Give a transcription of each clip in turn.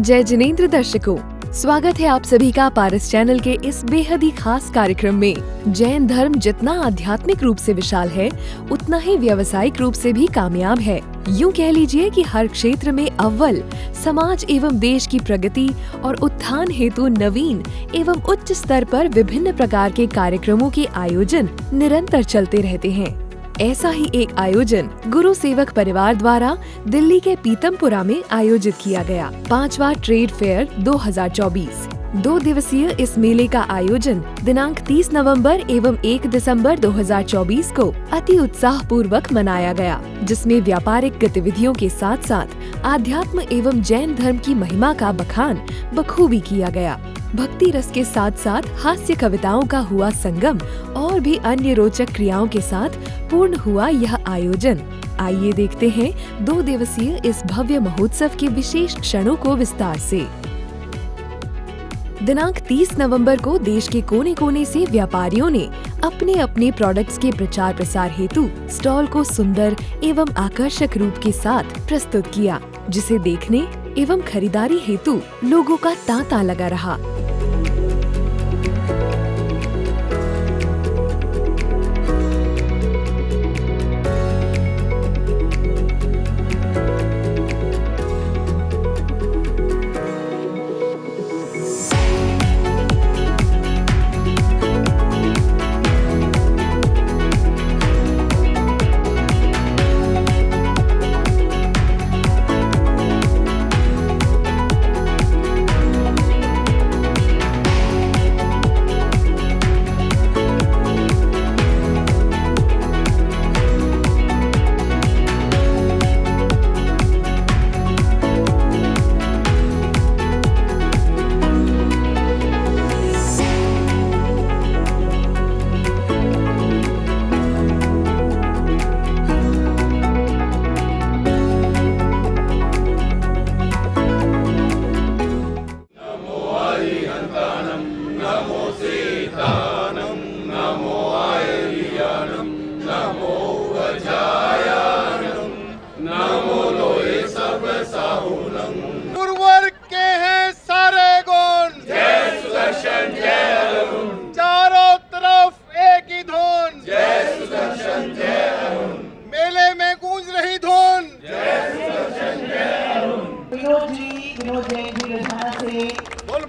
जय जिनेंद्र दर्शकों, स्वागत है आप सभी का पारस चैनल के इस बेहद ही खास कार्यक्रम में। जैन धर्म जितना आध्यात्मिक रूप से विशाल है, उतना ही व्यावसायिक रूप से भी कामयाब है। यूं कह लीजिए कि हर क्षेत्र में अव्वल, समाज एवं देश की प्रगति और उत्थान हेतु नवीन एवं उच्च स्तर पर विभिन्न प्रकार के कार्यक्रमों के आयोजन निरंतर चलते रहते हैं। ऐसा ही एक आयोजन गुरु सेवक परिवार द्वारा दिल्ली के पीतमपुरा में आयोजित किया गया। 5वां ट्रेड फेयर 2024 2 दिवसीय इस मेले का आयोजन दिनांक 30 नवंबर एवं 1 दिसंबर 2024 को अति उत्साह पूर्वक मनाया गया, जिसमें व्यापारिक गतिविधियों के साथ साथ आध्यात्म एवं जैन धर्म की महिमा का बखान बखूबी किया गया। भक्ति रस के साथ साथ हास्य कविताओं का हुआ संगम और भी अन्य रोचक क्रियाओं के साथ पूर्ण हुआ यह आयोजन। आइए देखते हैं 2 दिवसीय इस भव्य महोत्सव के विशेष क्षणों को विस्तार से। दिनांक 30 नवंबर को देश के कोने कोने से व्यापारियों ने अपने अपने प्रोडक्ट्स के प्रचार प्रसार हेतु स्टॉल को सुंदर एवं आकर्षक रूप के साथ प्रस्तुत किया, जिसे देखने एवं खरीदारी हेतु लोगों का तांता लगा रहा। गुरुवर के हैं सारे गुण, जय सुदर्शन जय अरुण, चारों तरफ एक ही धुन, जय सुदर्शन जय अरुण, मेले में गूंज रही धुन, जय सुदर्शन जय अरुण। विनोद जैन जी लुधियाना से बोल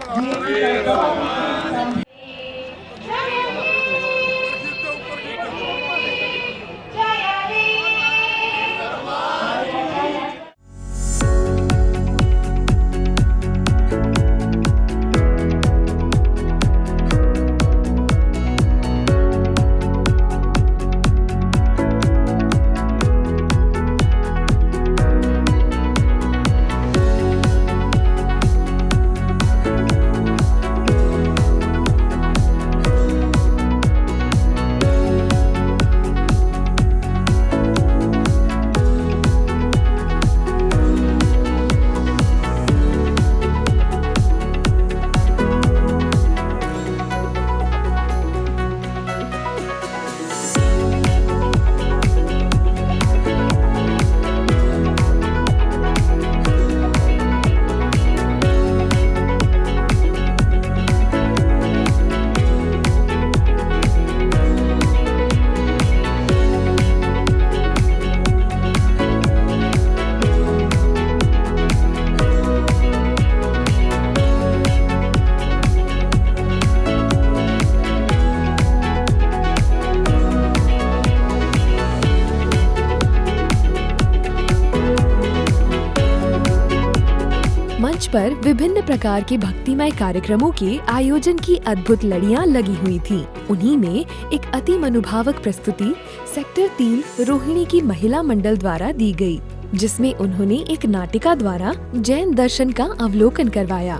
मंच पर विभिन्न प्रकार के भक्तिमय कार्यक्रमों के आयोजन की अद्भुत लड़ियां लगी हुई थीं। उन्हीं में एक अति मनोभावक प्रस्तुति सेक्टर 3 रोहिणी की महिला मंडल द्वारा दी गई, जिसमें उन्होंने एक नाटिका द्वारा जैन दर्शन का अवलोकन करवाया।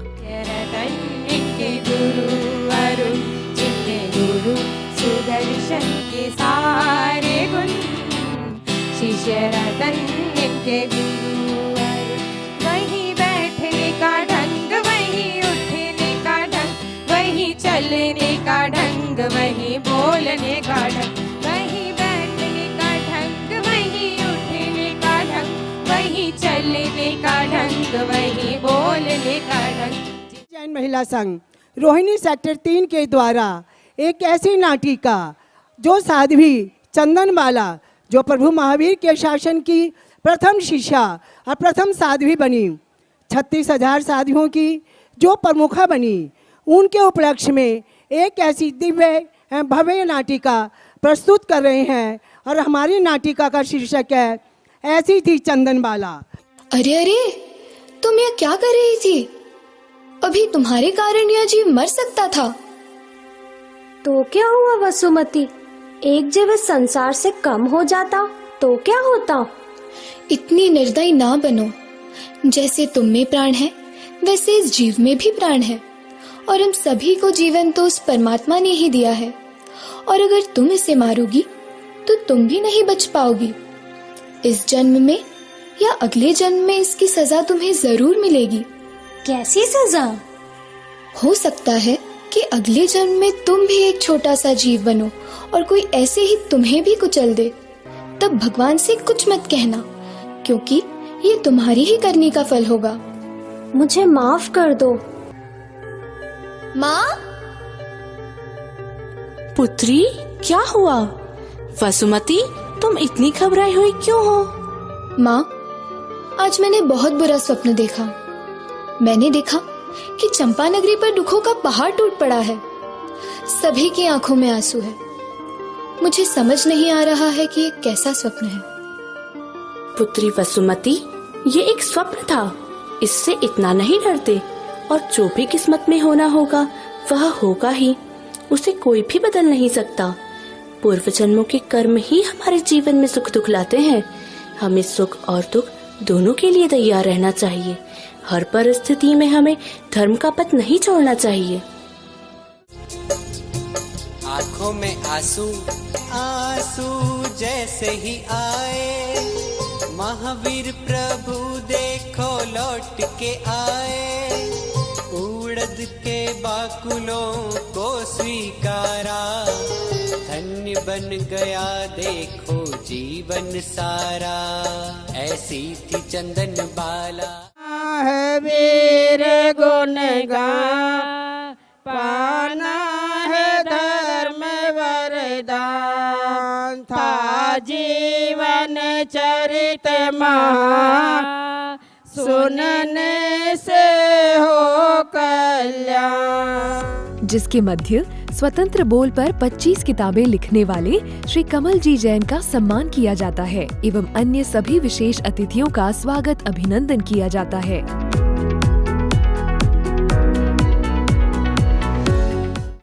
सुदर्शन के सारे गुण, शिष्य रतन के गुरु अरुण, वही बैठने का ढंग, वही उठने का ढंग, वही चलने का ढंग, वही बोलने का ढंग, वही बैठने का ढंग, वही उठने का ढंग, वही चलने का ढंग, वही बोलने का महिला संघ रोहिणी सेक्टर 3 के द्वारा एक ऐसी नाटिका जो साध्वी चंदनबाला, जो प्रभु महावीर के शासन की प्रथम शिष्या और प्रथम साध्वी बनी, 36,000 साध्वियों की जो प्रमुखा बनी, उनके उपलक्ष्य में एक ऐसी दिव्य एवं भव्य नाटिका प्रस्तुत कर रहे हैं। और हमारी नाटिका का शीर्षक है ऐसी थी चंदनबाला। अरे अरे, तुम यह क्या कर रही थी? अभी तुम्हारे कारण यह जीव मर सकता था। तो क्या हुआ वसुमती, एक जब इस संसार से कम हो जाता तो क्या होता? इतनी निर्दयी ना बनो। जैसे तुम में प्राण है वैसे इस जीव में भी प्राण है, और हम सभी को जीवन तो उस परमात्मा ने ही दिया है। और अगर तुम इसे मारोगी तो तुम भी नहीं बच पाओगी। इस जन्म में या अगले जन्म में इसकी सजा तुम्हें जरूर मिलेगी। कैसी सजा? हो सकता है कि अगले जन्म में तुम भी एक छोटा सा जीव बनो और कोई ऐसे ही तुम्हें भी कुचल दे। तब भगवान से कुछ मत कहना, क्योंकि ये तुम्हारी ही करनी का फल होगा। मुझे माफ कर दो। माँ, पुत्री, क्या हुआ? वसुमती, तुम इतनी घबराई हुई क्यों हो? माँ, आज मैंने बहुत बुरा स्वप्न देखा। मैंने देखा कि चंपानगरी पर दुखों का पहाड़ टूट पड़ा है। सभी की आंखों में आंसू है। मुझे समझ नहीं आ रहा है कि ये कैसा स्वप्न है। पुत्री वसुमती, ये एक स्वप्न था, इससे इतना नहीं डरते। और जो भी किस्मत में होना होगा वह होगा ही, उसे कोई भी बदल नहीं सकता। पूर्व जन्मों के कर्म ही हमारे जीवन में सुख दुख लाते हैं। हमें सुख और दुख दोनों के लिए तैयार रहना चाहिए। हर परिस्थिति में हमें धर्म का पथ नहीं छोड़ना चाहिए। आंखों में आंसू आंसू जैसे ही आए, महावीर प्रभु देखो लौट के आए। उड़द के बाकुलों को स्वीकारा, धन्य बन गया देखो जीवन सारा। ऐसी थी चंदनबाला। है वीर गुण गान, पाना है धर्म वरदान। था जीवन चरित महा, सुनने से हो कल्याण। जिसके मध्य स्वतंत्र बोल पर 25 किताबें लिखने वाले श्री कमल जी जैन का सम्मान किया जाता है एवं अन्य सभी विशेष अतिथियों का स्वागत अभिनंदन किया जाता है।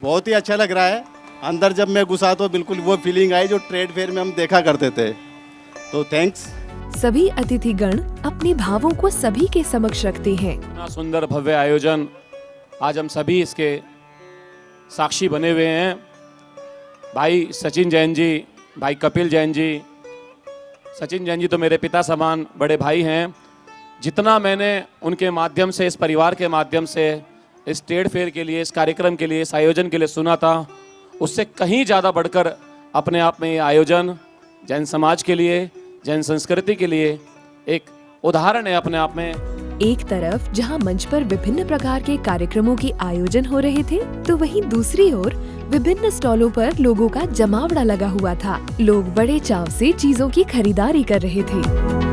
बहुत ही अच्छा लग रहा है। अंदर जब मैं घुसा तो बिल्कुल वो फीलिंग आई जो ट्रेड फेयर में हम देखा करते थे। तो थैंक्स। सभी अतिथिगण अपने भावों को सभी के समक्ष रखते हैं। इतना सुंदर भव्य आयोजन, आज हम सभी इसके साक्षी बने हुए हैं। भाई सचिन जैन जी, भाई कपिल जैन जी। सचिन जैन जी तो मेरे पिता समान बड़े भाई हैं। जितना मैंने उनके माध्यम से, इस परिवार के माध्यम से इस ट्रेड फेयर के लिए, इस कार्यक्रम के लिए, इस आयोजन के लिए सुना था, उससे कहीं ज़्यादा बढ़कर अपने आप में ये आयोजन जैन समाज के लिए, जैन संस्कृति के लिए एक उदाहरण है अपने आप में। एक तरफ जहां मंच पर विभिन्न प्रकार के कार्यक्रमों के आयोजन हो रहे थे, तो वहीं दूसरी ओर विभिन्न स्टॉलों पर लोगों का जमावड़ा लगा हुआ था। लोग बड़े चाव से चीजों की खरीदारी कर रहे थे।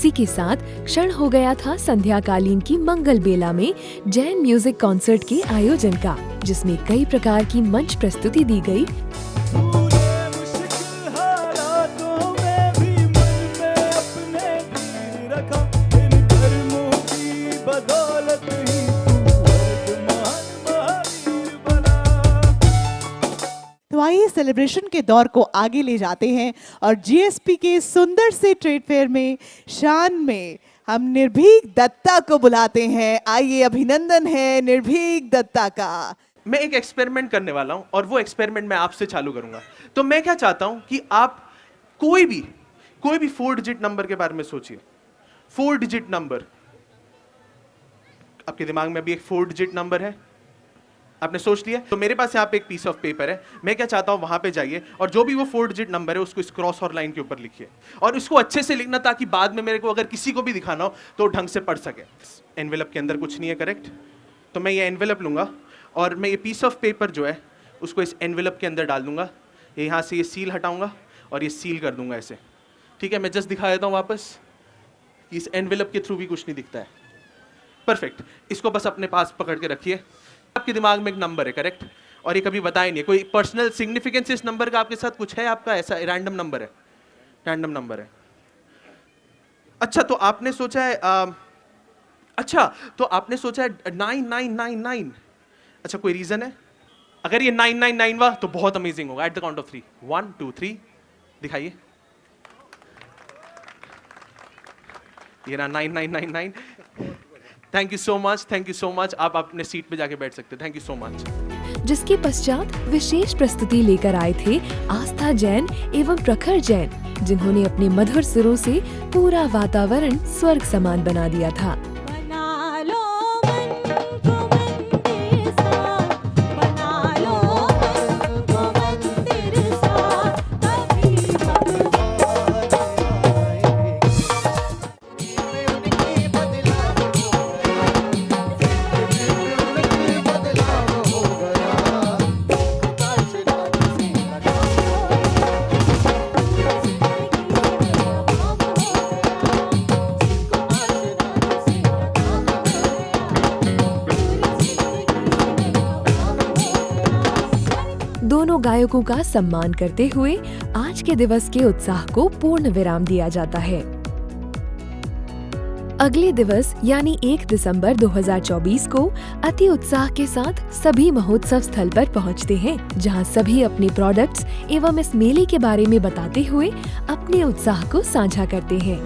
इसी के साथ क्षण हो गया था संध्याकालीन की मंगल बेला में जैन म्यूजिक कॉन्सर्ट के आयोजन का, जिसमें कई प्रकार की मंच प्रस्तुति दी गई। तो आइए सेलिब्रेशन के दौर को आगे ले जाते हैं और जीएसपी के सुंदर से ट्रेड फेयर में शान में हम निर्भीक दत्ता को बुलाते हैं। आइए, अभिनंदन है निर्भीक दत्ता का। मैं एक एक्सपेरिमेंट करने वाला हूं और वो एक्सपेरिमेंट मैं आपसे चालू करूंगा। तो मैं क्या चाहता हूं कि आप कोई भी 4 डिजिट नंबर के बारे में सोचिए। 4 डिजिट नंबर, आपके दिमाग में अभी एक 4 डिजिट नंबर है, आपने सोच लिया? तो मेरे पास यहाँ पे एक पीस ऑफ पेपर है। मैं क्या चाहता हूँ, वहां पे जाइए और जो भी वो 4 डिजिट नंबर है उसको इस क्रॉस और लाइन के ऊपर लिखिए और इसको अच्छे से लिखना ताकि बाद में मेरे को अगर किसी को भी दिखाना हो तो ढंग से पढ़ सके। एनवेलप के अंदर कुछ नहीं है, करेक्ट? तो मैं ये एनवेलप लूंगा और मैं ये पीस ऑफ पेपर जो है उसको इस एनवेलप के अंदर डाल दूंगा। यहाँ से ये सील हटाऊंगा और ये सील कर दूंगा ऐसे, ठीक है? मैं जस्ट दिखा देता हूँ वापस कि इस एनवेलप के थ्रू भी कुछ नहीं दिखता है। परफेक्ट। इसको बस अपने पास पकड़ के रखिए। आपके दिमाग में एक नंबर है, करेक्ट? और ये कभी बताया नहीं, कोई पर्सनल सिग्निफिकेंस इस नंबर का आपके साथ कुछ है? आपका ऐसा रैंडम नंबर है? रैंडम नंबर है। अच्छा, तो आपने सोचा है 9999। अच्छा, कोई रीजन है? अगर ये 999 हुआ तो बहुत अमेजिंग होगा। एट द काउंट ऑफ 3, 1 2 3 दिखाइए। ये ना 9999। Thank you so much, thank you so much. आप अपने सीट पे जाके बैठ सकते हैं। Thank you so much. जिसके पश्चात विशेष प्रस्तुति लेकर आए थे आस्था जैन एवं प्रखर जैन, जिन्होंने अपने मधुर सुरों से पूरा वातावरण स्वर्ग समान बना दिया था। दोनों गायकों का सम्मान करते हुए आज के दिवस के उत्साह को पूर्ण विराम दिया जाता है। अगले दिवस यानी 1 दिसंबर 2024 को अति उत्साह के साथ सभी महोत्सव स्थल पर पहुंचते हैं, जहां सभी अपने प्रोडक्ट्स एवं इस मेले के बारे में बताते हुए अपने उत्साह को साझा करते हैं।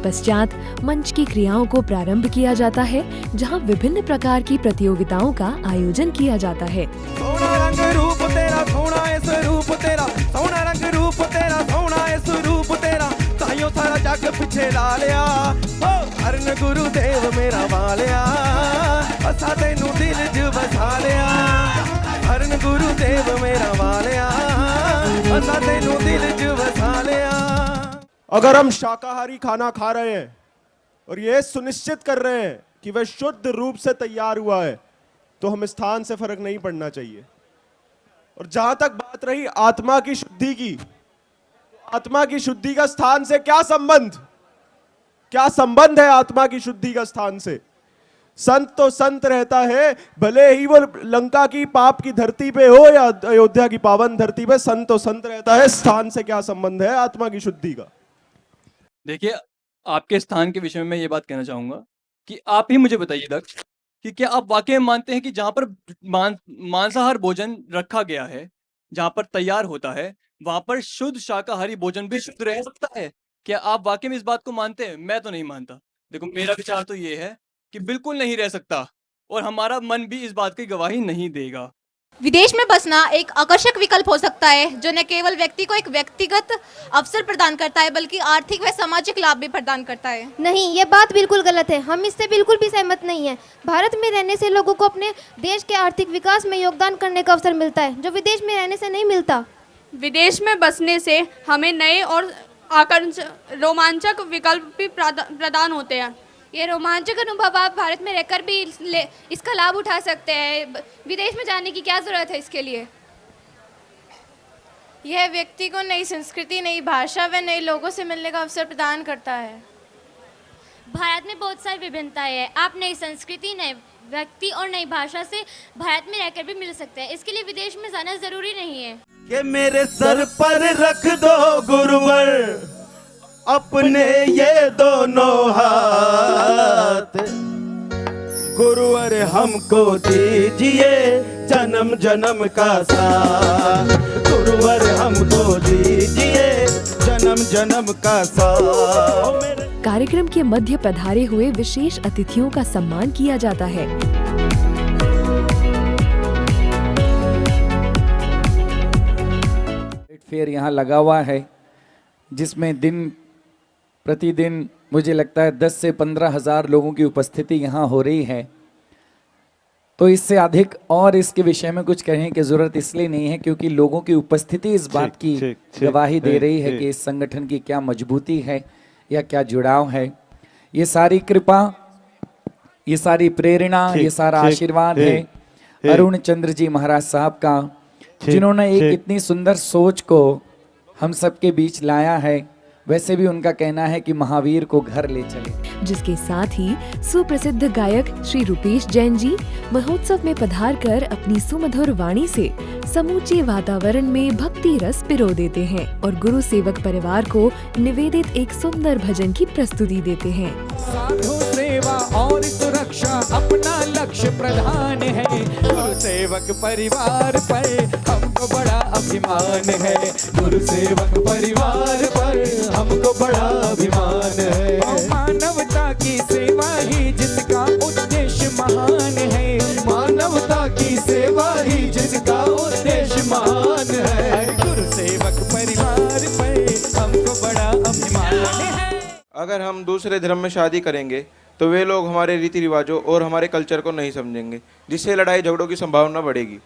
पश्चात मंच की क्रियाओं को प्रारंभ किया जाता है, जहां विभिन्न प्रकार की प्रतियोगिताओं का आयोजन किया जाता है। सोना रंग रूप तेरा, सोना है स्वरूप तेरा, सोना रंग रूप तेरा, सोना है स्वरूप तेरा, ताइयों सारा जग पिछे ला लिया। हरन गुरुदेव मेरा वालिया, असा तेनू दिल च बसा लिया। हरन गुरुदेव मेरा वालिया, असा तेनू दिल च बसा लिया। अगर हम शाकाहारी खाना खा रहे हैं और ये सुनिश्चित कर रहे हैं कि वह शुद्ध रूप से तैयार हुआ है, तो हम स्थान से फर्क नहीं पड़ना चाहिए। और जहां तक बात रही आत्मा की शुद्धि की, आत्मा की शुद्धि का स्थान से क्या संबंध? क्या संबंध है आत्मा की शुद्धि का स्थान से? संत तो संत रहता है, भले ही वो लंका की पाप की धरती पे हो या अयोध्या की पावन धरती पे, संत तो संत रहता है। स्थान से क्या संबंध है आत्मा की शुद्धि का? देखिए, आपके स्थान के विषय में मैं ये बात कहना चाहूंगा कि आप ही मुझे बताइए दक्ष कि क्या आप वाकई में मानते हैं कि जहां पर मांसाहार भोजन रखा गया है, जहां पर तैयार होता है, वहां पर शुद्ध शाकाहारी भोजन भी शुद्ध रह सकता है? क्या आप वाकई में इस बात को मानते हैं? मैं तो नहीं मानता। देखो, मेरा विचार तो ये है कि बिल्कुल नहीं रह सकता, और हमारा मन भी इस बात की गवाही नहीं देगा। विदेश में बसना एक आकर्षक विकल्प हो सकता है, जो न केवल व्यक्ति को एक व्यक्तिगत अवसर प्रदान करता है, बल्कि आर्थिक व सामाजिक लाभ भी प्रदान करता है। नहीं, ये बात बिल्कुल गलत है। हम इससे बिल्कुल भी सहमत नहीं हैं। भारत में रहने से लोगों को अपने देश के आर्थिक विकास में योगदान करने का अवसर मिलता है, जो विदेश में रहने से नहीं मिलता। विदेश में बसने से हमें नए और रोमांचक विकल्प भी प्रदान होते हैं। ये रोमांचक अनुभव आप भारत में रहकर भी इसका लाभ उठा सकते हैं। विदेश में जाने की क्या ज़रूरत है इसके लिए? यह व्यक्ति को नई संस्कृति, नई भाषा व नए लोगों से मिलने का अवसर प्रदान करता है। भारत में बहुत सारी विभिन्नताएं हैं। आप नई संस्कृति, नए व्यक्ति और नई भाषा से भारत में रहकर भी मिल सकते हैं। इसके लिए विदेश में जाना जरूरी नहीं है। कि मेरे सर पर रख दो गुरुवर अपने ये दोनों हाथ, गुरुवर हमको दीजिए जन्म जन्म का साथ, गुरुवर हमको दीजिए जन्म जन्म का साथ। कार्यक्रम के मध्य पधारे हुए विशेष अतिथियों का सम्मान किया जाता है। फेयर यहाँ लगा हुआ है, जिसमें दिन प्रतिदिन मुझे लगता है 10 से 15 हज़ार लोगों की उपस्थिति यहाँ हो रही है। तो इससे अधिक और इसके विषय में कुछ कहने की ज़रूरत इसलिए नहीं है, क्योंकि लोगों की उपस्थिति इस बात की गवाही दे रही है कि इस संगठन की क्या मजबूती है या क्या जुड़ाव है। ये सारी कृपा, ये सारी प्रेरणा, ये सारा आशीर्वाद है अरुण चंद्र जी महाराज साहब का, जिन्होंने एक इतनी सुंदर सोच को हम सबके बीच लाया है। वैसे भी उनका कहना है कि महावीर को घर ले चले। जिसके साथ ही सुप्रसिद्ध गायक श्री रूपेश जैन जी महोत्सव में पधारकर अपनी सुमधुर वाणी से समूचे वातावरण में भक्ति रस पिरो देते हैं और गुरु सेवक परिवार को निवेदित एक सुंदर भजन की प्रस्तुति देते हैं। साधु सेवा और सुरक्षा अपना लक्ष्य प्रधान है, गुरु सेवक परिवार पर हमको बड़ा अभिमान है, गुरु सेवक परिवार पर हमको बड़ा अभिमान है। मानवता की सेवा ही जिसका उद्देश्य महान है, मानवता की सेवा ही जिसका उद्देश्य महान है, गुरु सेवक परिवार पर हमको बड़ा अभिमान है। अगर हम दूसरे धर्म में शादी करेंगे तो वे लोग हमारे रीति रिवाजों और हमारे कल्चर को नहीं समझेंगे, जिससे लड़ाई झगड़ों की संभावना बढ़ेगी।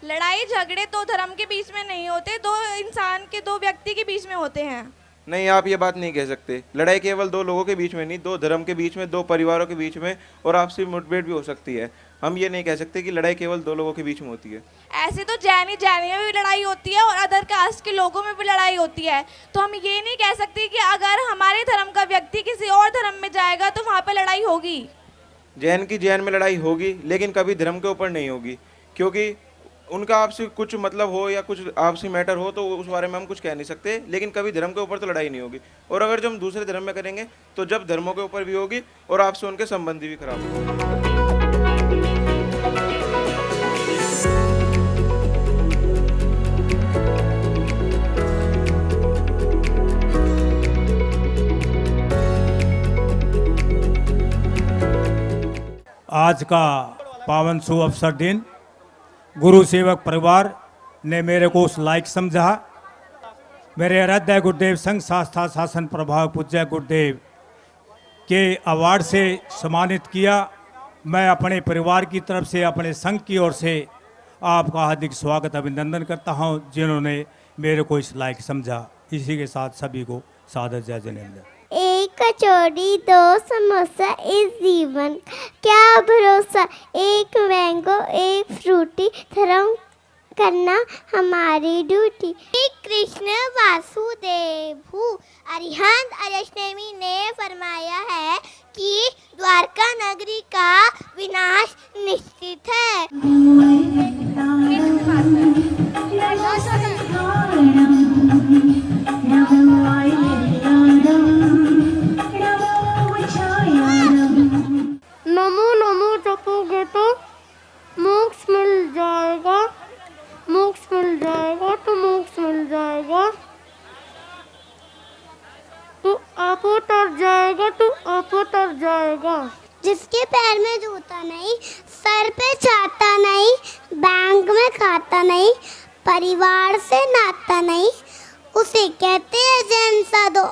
लड़ाई झगड़े दो धर्म के बीच में नहीं होते, दो इंसान के, दो व्यक्ति के बीच में होते हैं। नहीं, आप ये बात नहीं कह सकते। लड़ाई केवल दो लोगों के बीच में नहीं, दो धर्म के बीच में, दो परिवारों के बीच में और आपसी मुठभेड़ भी हो सकती है। हम ये नहीं कह सकते कि लड़ाई केवल दो लोगों के बीच में होती है। ऐसे तो जैनियों में भी लड़ाई होती है और अदर कास्ट के लोगों में भी लड़ाई होती है। तो हम ये नहीं कह सकते कि अगर हमारे धर्म का व्यक्ति किसी और धर्म में जाएगा तो वहाँ पर लड़ाई होगी। जैन की जैन में लड़ाई होगी, लेकिन कभी धर्म के ऊपर नहीं होगी, क्योंकि उनका आपसे कुछ मतलब हो या कुछ आपसी मैटर हो तो उस बारे में हम कुछ कह नहीं सकते, लेकिन कभी धर्म के ऊपर तो लड़ाई नहीं होगी। और अगर जो हम दूसरे धर्म में करेंगे तो जब धर्मों के ऊपर भी होगी और आपसे उनके संबंध भी खराब होंगे। आज का पावन शुभ अवसर दिन गुरु सेवक परिवार ने मेरे को उस लायक समझा। मेरे आराध्य गुरुदेव संघ शास्त्रा शासन प्रभाव पूज्य गुरुदेव के अवार्ड से सम्मानित किया। मैं अपने परिवार की तरफ से, अपने संघ की ओर से आपका हार्दिक स्वागत अभिनंदन करता हूं, जिन्होंने मेरे को इस लायक समझा। इसी के साथ सभी को सादर जय जिनेंद्र। एक कचौड़ी दो समोसा इस जीवन क्या भरोसा, एक मैंगो एक फ्रूटी, धर्म करना हमारी ड्यूटी। श्री कृष्ण वासुदेव अरिहंत अष्टमी ने फरमाया है कि द्वारका नगरी का विनाश निश्चित है। नमो नमो जपोगे तो मोक्ष मिल जाएगा, मोक्ष मिल जाएगा तो मोक्ष मिल जाएगा। तू आपो तर जाएगा, तू आपो तर जाएगा। जिसके पैर में जूता नहीं, सर पे छाता नहीं, बैंक में खाता नहीं, परिवार से नाता नहीं, उसे कहते हैं जैन साधो।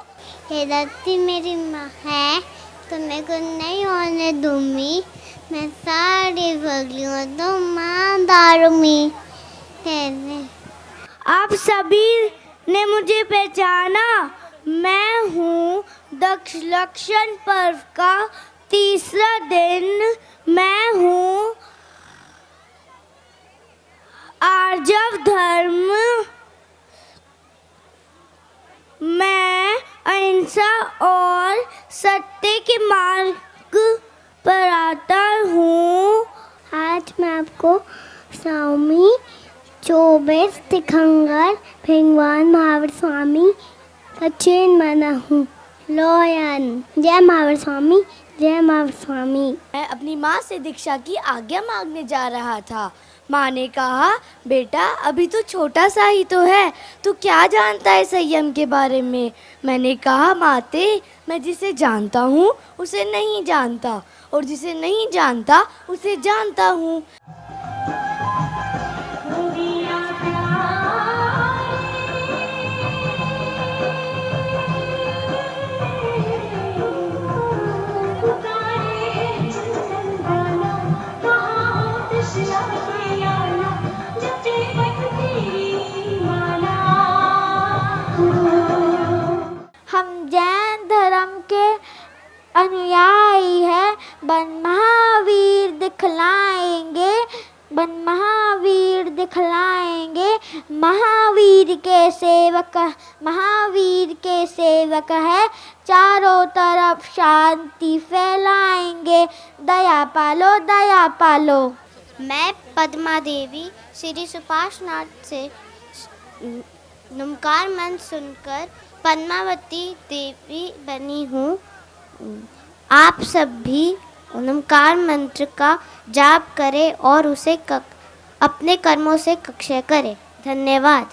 हे धरती मेरी माँ है, तुम्हें को नहीं होने दूंगी, मैं सारी पगलियों तो माँ दारूमी। आप सभी ने मुझे पहचाना, मैं हूँ दक्ष लक्षण पर्व का तीसरा दिन। मैं हूँ आर्जव धर्म, मैं अहिंसा और सत्य के मार्ग पर आता हूँ। आज मैं आपको स्वामी 24 तीर्थंकर भगवान महावीर स्वामी का चेन बना हूँ। लोयन जय महावीर स्वामी, जय महावीर स्वामी। मैं अपनी माँ से दीक्षा की आज्ञा मांगने जा रहा था। माँ ने कहा, बेटा अभी तो छोटा सा ही तो है, तू क्या जानता है संयम के बारे में। मैंने कहा, माते मैं जिसे जानता हूँ उसे नहीं जानता, और जिसे नहीं जानता उसे जानता हूँ। हम जैन धर्म के अनुयायी है, बन महावीर दिखलाएंगे, बन महावीर दिखलाएंगे। महावीर के सेवक, महावीर के सेवक है, चारों तरफ शांति फैलाएंगे। दया पालो, दया पालो। मैं पद्मा देवी श्री सुभाष नाथ से नमकार मंत्र सुनकर पद्मावती देवी बनी हूँ। आप सब भी नमकार मंत्र का जाप करें और उसे अपने कर्मों से कक्षय करें। धन्यवाद।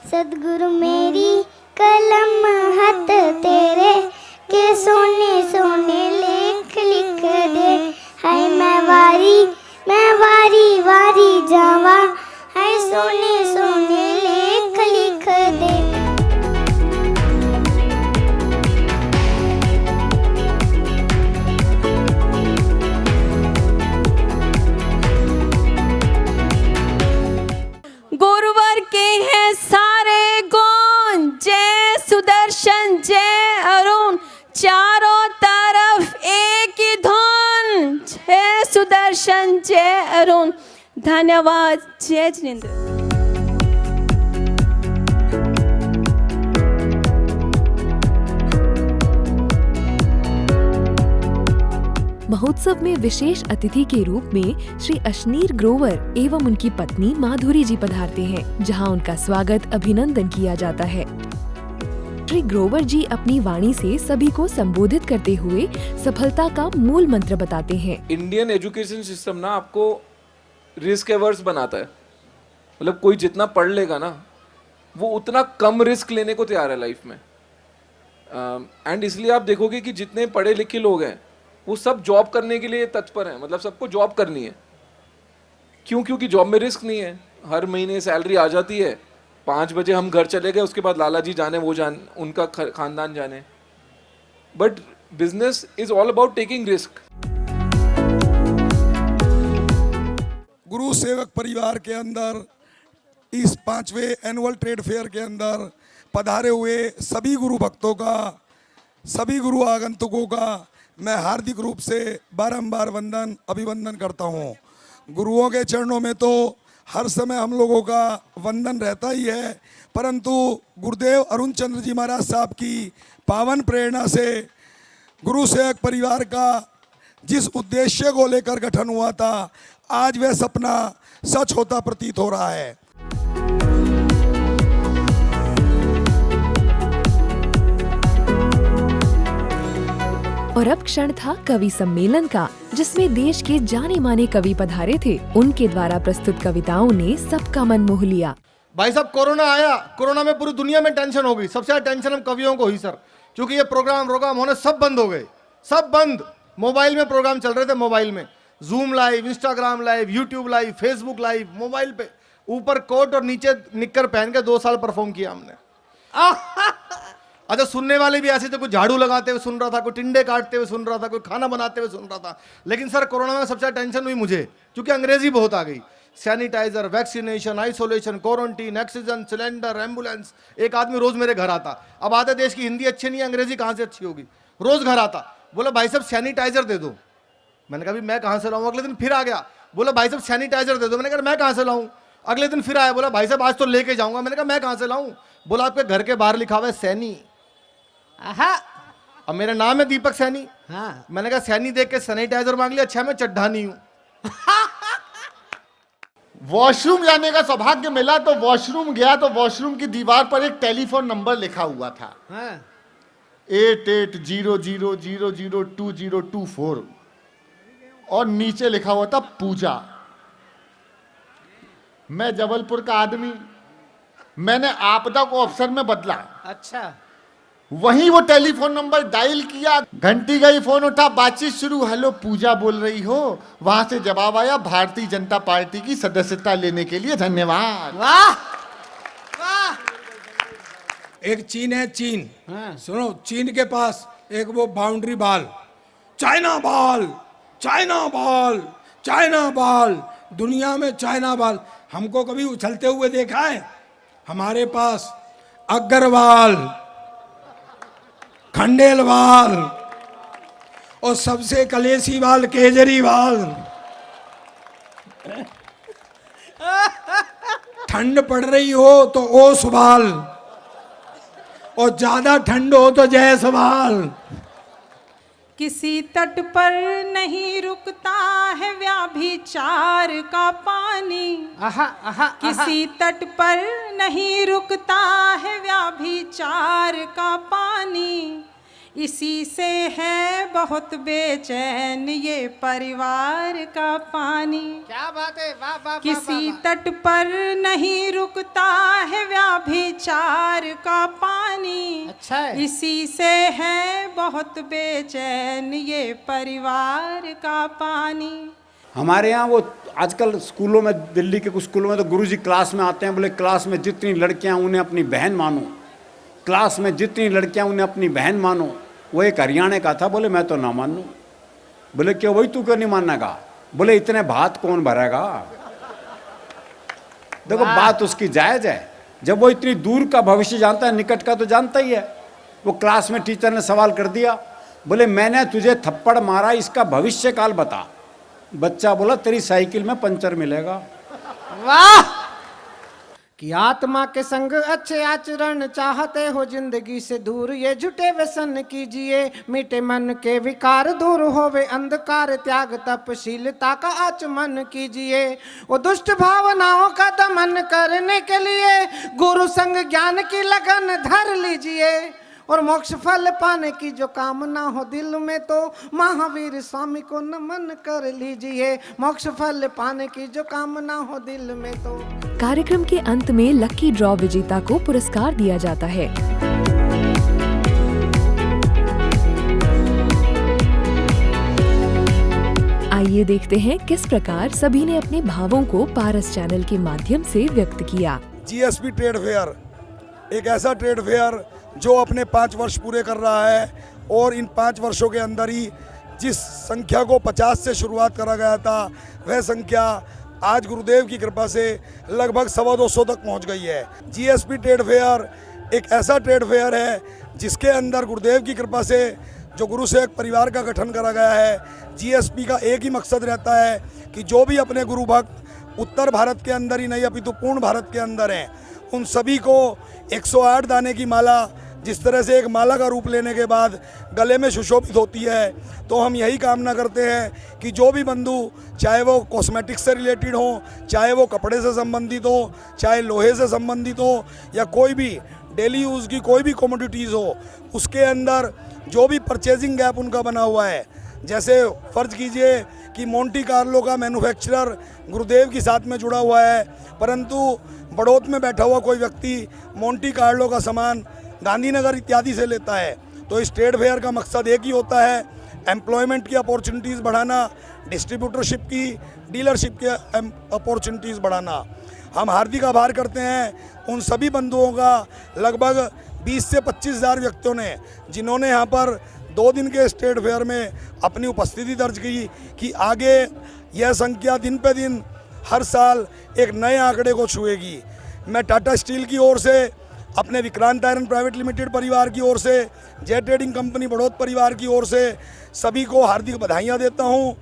सदगुरु मेरी कलम हाथ तेरे के सोने सोने लेख लिख दे। हाय मैं वारी वारी जावा, हाय सोने सोने लेख लिख दे। गुरुवर के हैं सारे गुण, जय सुदर्शन जय अरुण, चारों तरफ एक ही धुन, जय सुदर्शन जय अरुण। धन्यवाद। जय जिनेंद्र। महोत्सव में विशेष अतिथि के रूप में श्री अशनीर ग्रोवर एवं उनकी पत्नी माधुरी जी पधारते हैं, जहां उनका स्वागत अभिनंदन किया जाता है। श्री ग्रोवर जी अपनी वाणी से सभी को संबोधित करते हुए सफलता का मूल मंत्र बताते हैं। इंडियन एजुकेशन सिस्टम ना आपको रिस्क एवर्स बनाता है, मतलब कोई जितना पढ़ लेगा ना वो उतना कम रिस्क लेने को तैयार है लाइफ में। एंड इसलिए आप देखोगे कि जितने पढ़े लिखे लोग हैं वो सब जॉब करने के लिए तत्पर हैं, मतलब सबको जॉब करनी है। क्यों? क्योंकि जॉब में रिस्क नहीं है, हर महीने सैलरी आ जाती है, 5 बजे हम घर चले गए, उसके बाद लाला जी जाने वो जान, उनका खानदान जाने। But business is all about taking risk. गुरु सेवक परिवार के अंदर इस 5वें एनुअल ट्रेड फेयर के अंदर पधारे हुए सभी गुरु भक्तों का, सभी गुरु आगंतुकों का मैं हार्दिक रूप से बारंबार अभिवंदन करता हूँ। गुरुओं के चरणों में तो हर समय हम लोगों का वंदन रहता ही है, परंतु गुरुदेव अरुण चंद्र जी महाराज साहब की पावन प्रेरणा से गुरु सेवक परिवार का जिस उद्देश्य को लेकर गठन हुआ था, आज वह सपना सच होता प्रतीत हो रहा है। और अब क्षण था कवि सम्मेलन का, जिसमें देश के जाने माने कवि पधारे थे। उनके द्वारा प्रस्तुत कविताओं ने सबका मन मोह लिया। भाई साहब, कोरोना आया, कोरोना में पूरी दुनिया में टेंशन हो गई। सबसे ज्यादा टेंशन हम कवियों को हुई सर, क्योंकि ये प्रोग्राम होने सब बंद हो गए, सब बंद। मोबाइल में प्रोग्राम चल रहे थे, मोबाइल में zoom live, Instagram live, YouTube live, Facebook live, mobile पे ऊपर कोट और नीचे निक्कर पहन के 2 साल परफॉर्म किया हमने। अच्छा, सुनने वाले भी ऐसे थे, कोई झाड़ू लगाते हुए सुन रहा था, कोई टिंडे काटते हुए सुन रहा था, कोई खाना बनाते हुए सुन रहा था। लेकिन सर कोरोना में सबसे ज्यादा टेंशन हुई मुझे, क्योंकि अंग्रेजी बहुत आ गई। Sanitiser, vaccination, isolation, quarantine, oxygen cylinder, ambulance. एक आदमी रोज मेरे घर आता, अब आधे देश की हिंदी अच्छी नहीं है, अंग्रेजी कहाँ से अच्छी होगी। रोज घर आता, बोला भाई साहब सैनिटाइजर दे दो। मैंने कहा मैं कहाँ से लाऊं? अगले दिन फिर आ गया, बोला भाई साहब सैनिटाइजर दे दो। मैंने कहा मैं कहाँ से लाऊं? अगले दिन फिर आया, बोला भाई साहब आज तो लेके जाऊंगा। मैंने कहा मैं कहाँ से लाऊं? बोला आपके घर के बाहर लिखा हुआ है सैनी। अब मेरा नाम है दीपक सैनी। हाँ। मैंने कहा सैनी देख के सैनिटाइजर मांग लिया, अच्छा मैं चड्ढा नहीं हूं। वॉशरूम जाने का सौभाग्य मिला तो वॉशरूम गया, तो वॉशरूम की दीवार पर एक टेलीफोन नंबर लिखा हुआ था। हाँ। 8800002024 और नीचे लिखा हुआ था पूजा। मैं जबलपुर का आदमी, मैंने आपदा को अवसर में बदला। अच्छा। वहीं वो टेलीफोन नंबर डायल किया, घंटी गई, फोन उठा, बातचीत शुरू। हेलो पूजा बोल रही हो? वहां से जवाब आया, भारतीय जनता पार्टी की सदस्यता लेने के लिए धन्यवाद। वाह वाह। एक चीन है, चीन। हाँ। सुनो, चीन के पास एक वो boundary ball, China ball, China ball, China ball, दुनिया में चाइना बॉल। हमको कभी उछलते हुए देखा है? हमारे पास अग्रवाल, खंडेलवाल और सबसे कलेसी वाल केजरीवाल। ठंड पड़ रही हो तो ओसवाल और ज्यादा ठंड हो तो जयसवाल। किसी तट पर नहीं रुकता है व्याभिचार का पानी। किसी तट पर नहीं रुकता है व्याभिचार का पानी। इसी से है बहुत बेचैन ये परिवार का पानी। क्या बात है, वाह वाह। किसी तट पर नहीं रुकता है व्याभिचार का पानी। अच्छा है। इसी से है बहुत बेचैन ये परिवार का पानी। हमारे यहाँ वो आजकल स्कूलों में, दिल्ली के कुछ स्कूलों में तो गुरुजी क्लास में आते हैं, बोले क्लास में जितनी लड़कियाँ उन्हें अपनी बहन मानो, क्लास में जितनी लड़कियाँ उन्हें अपनी बहन मानो। वो एक हरियाणा का था, बोले मैं तो ना मानूं। बोले क्यों भाई, तू क्यों नहीं मानना का? बोले इतने भात कौन भरेगा। देखो बात उसकी जायज है, जब वो इतनी दूर का भविष्य जानता है, निकट का तो जानता ही है। वो क्लास में टीचर ने सवाल कर दिया, बोले मैंने तुझे थप्पड़ मारा, इसका भविष्य काल बता। बच्चा बोला तेरी साइकिल में पंचर मिलेगा। वाह। कि आत्मा के संग अच्छे आचरण चाहते हो जिंदगी से दूर, ये झूठे व्यसन कीजिए मीठे मन के विकार दूर होवे अंधकार, त्याग तपशीलता का आचमन कीजिए। वो दुष्ट भावनाओं का दमन करने के लिए गुरु संग ज्ञान की लगन धर लीजिए, और मोक्ष फल पाने की जो कामना हो दिल में तो महावीर स्वामी को नमन कर लीजिए। मोक्ष फल पाने की जो कामना हो दिल में तो। कार्यक्रम के अंत में लकी ड्रॉ विजेता को पुरस्कार दिया जाता है। आइए देखते हैं किस प्रकार सभी ने अपने भावों को पारस चैनल के माध्यम से व्यक्त किया। जीएसपी ट्रेड फेयर एक ऐसा ट्रेड फेयर जो अपने 5 वर्ष पूरे कर रहा है, और इन 5 वर्षों के अंदर ही जिस संख्या को 50 से शुरुआत करा गया था, वह संख्या आज गुरुदेव की कृपा से लगभग 225 तक पहुंच गई है। जीएसपी ट्रेड फेयर एक ऐसा ट्रेड फेयर है जिसके अंदर गुरुदेव की कृपा से जो गुरु सेवक परिवार का गठन करा गया है। जीएसपी का एक ही मकसद रहता है कि जो भी अपने गुरु भक्त उत्तर भारत के अंदर ही नहीं अपितु पूर्ण भारत के अंदर हैं, उन सभी को 108 दाने की माला, जिस तरह से एक माला का रूप लेने के बाद गले में सुशोभित होती है, तो हम यही कामना करते हैं कि जो भी बंधु, चाहे वो कॉस्मेटिक्स से रिलेटेड हो, चाहे वो कपड़े से संबंधित हो, चाहे लोहे से संबंधित हो, या कोई भी डेली यूज़ की कोई भी कमोडिटीज़ हो, उसके अंदर जो भी परचेजिंग गैप उनका बना हुआ है, जैसे फ़र्ज कीजिए कि मोंटी कार्लो का मैन्युफैक्चरर गुरुदेव के साथ में जुड़ा हुआ है, परंतु बड़ौत में बैठा हुआ कोई व्यक्ति मोंटी कार्लो का सामान गांधीनगर इत्यादि से लेता है, तो इस ट्रेड फेयर का मकसद एक ही होता है, एम्प्लॉयमेंट की अपॉर्चुनिटीज़ बढ़ाना, डिस्ट्रीब्यूटरशिप की, डीलरशिप की अपॉर्चुनिटीज़ बढ़ाना। हम हार्दिक आभार करते हैं उन सभी बंधुओं का, लगभग 20 से 25 हज़ार व्यक्तियों ने, जिन्होंने यहाँ पर 2 दिन के इस ट्रेड फेयर में अपनी उपस्थिति दर्ज की, कि आगे यह संख्या दिन पे दिन हर साल एक नए आंकड़े को छुएगी। मैं टाटा स्टील की ओर से, अपने विक्रांत आयरन प्राइवेट लिमिटेड परिवार की ओर से, जे ट्रेडिंग कंपनी बड़ौत परिवार की ओर से सभी को हार्दिक बधाइयाँ देता हूँ।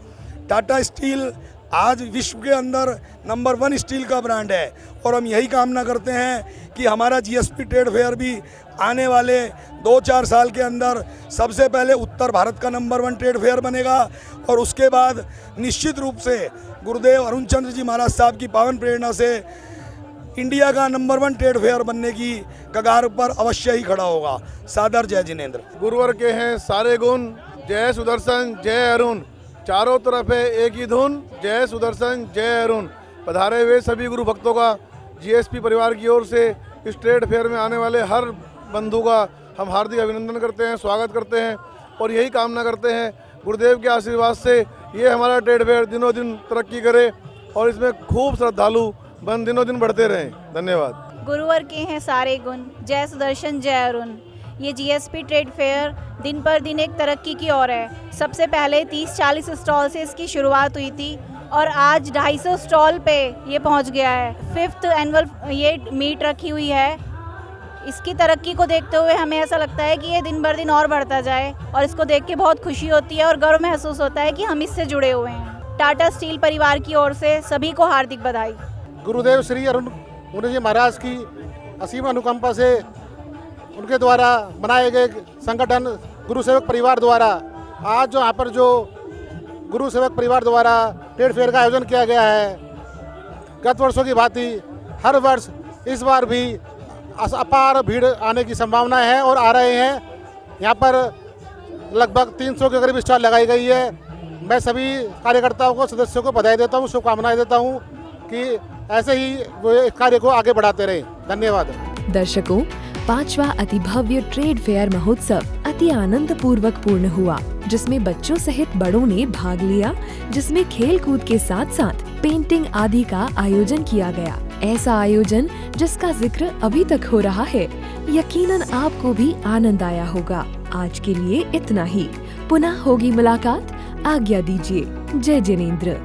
टाटा स्टील आज विश्व के अंदर नंबर 1 स्टील का ब्रांड है, और हम यही कामना करते हैं कि हमारा जीएसपी ट्रेड फेयर भी आने वाले 2-4 साल के अंदर सबसे पहले उत्तर भारत का नंबर 1 ट्रेड फेयर बनेगा, और उसके बाद निश्चित रूप से गुरुदेव अरुण चंद्र जी महाराज साहब की पावन प्रेरणा से इंडिया का नंबर 1 ट्रेड फेयर बनने की कगार पर अवश्य ही खड़ा होगा। सादर जय जिनेंद्र। गुरुवर के हैं सारे गुण, जय सुदर्शन जय अरुण, चारों तरफ है एक ही धुन, जय सुदर्शन जय अरुण। पधारे हुए सभी गुरु भक्तों का जीएसपी परिवार की ओर से इस ट्रेड फेयर में आने वाले हर बंधु का हम हार्दिक अभिनंदन करते हैं, स्वागत करते हैं, और यही कामना करते हैं गुरुदेव के आशीर्वाद से ये हमारा ट्रेड फेयर दिनों दिन तरक्की करे, और इसमें खूब श्रद्धालु बन दिनों दिन बढ़ते रहें। धन्यवाद। गुरुवर के हैं सारे गुण, जय सुदर्शन जय अरुण। ये जीएसपी ट्रेड फेयर दिन पर दिन एक तरक्की की ओर है। सबसे पहले 30-40 स्टॉल से इसकी शुरुआत हुई थी, और आज 250 स्टॉल पे ये पहुंच गया है। 5th एनुअल ये मीट रखी हुई है। इसकी तरक्की को देखते हुए हमें ऐसा लगता है कि ये दिन भर दिन और बढ़ता जाए, और इसको देख के बहुत खुशी होती है और गर्व महसूस होता है कि हम इससे जुड़े हुए हैं। टाटा स्टील परिवार की ओर से सभी को हार्दिक बधाई। गुरुदेव श्री अरुण मुनि जी महाराज की असीम अनुकंपा से उनके द्वारा बनाए गए संगठन गुरु सेवक परिवार द्वारा आज जो यहाँ पर जो गुरु सेवक परिवार द्वारा ट्रेड फेयर का आयोजन किया गया है, गत वर्षों की भांति हर वर्ष इस बार भी अपार भीड़ आने की संभावना है और आ रहे हैं। यहाँ पर लगभग 300 के करीब स्टॉल लगाई गई है। मैं सभी कार्यकर्ताओं को, सदस्यों को बधाई देता हूँ, शुभकामनाएं देता हूँ कि ऐसे ही वो इस कार्य को आगे बढ़ाते रहें। धन्यवाद। दर्शकों, 5वां अति भव्य ट्रेड फेयर महोत्सव अति आनंद पूर्वक पूर्ण हुआ, जिसमें बच्चों सहित बड़ों ने भाग लिया, जिसमें खेल कूद के साथ साथ पेंटिंग आदि का आयोजन किया गया। ऐसा आयोजन जिसका जिक्र अभी तक हो रहा है, यकीनन आपको भी आनंद आया होगा। आज के लिए इतना ही, पुनः होगी मुलाकात। आज्ञा दीजिए। जय जिनेंद्र।